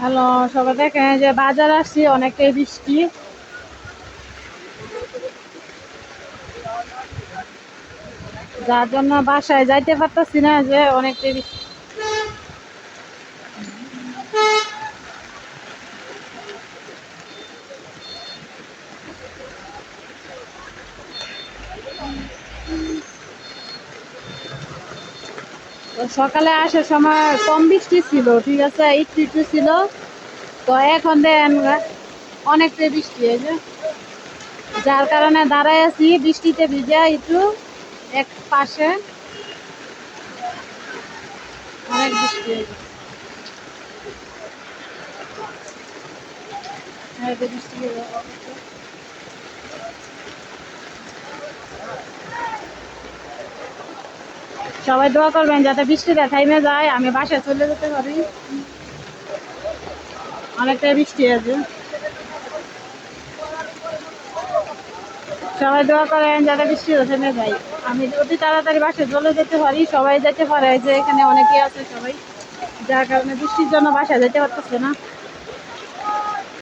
Hello, সবাই দেখেন যে বাজার আসছি, অনেকটাই বৃষ্টি, যার জন্য বাসায় যাইতে পারতেছি না, যে অনেকটাই বৃষ্টি। তো সকালে আসার সময় কম বৃষ্টি ছিল, ঠিক আছে, একটু একটু ছিল। তো এখন দেন অনেকটাই বৃষ্টি, এই যে যার কারণে দাঁড়ায় আছি বৃষ্টিতে ভিজে একটু এক পাশে। অনেক বৃষ্টি, এই যে বৃষ্টি। সবাই দোয়া করবেন যাতে বৃষ্টিটা থাইমে যায়, আমি বাসায় চলে যেতে পারি। অনেকটাই বৃষ্টি আছে, সবাই দোয়া করেন যাতে বৃষ্টিটা থেমে যায়, আমি অতি তাড়াতাড়ি বাসায় চলে যেতে পারি। সবাই যেতে পারে, যে এখানে অনেকেই আছে সবাই, যার কারণে বৃষ্টির জন্য বাসায় যেতে পারতেছে না।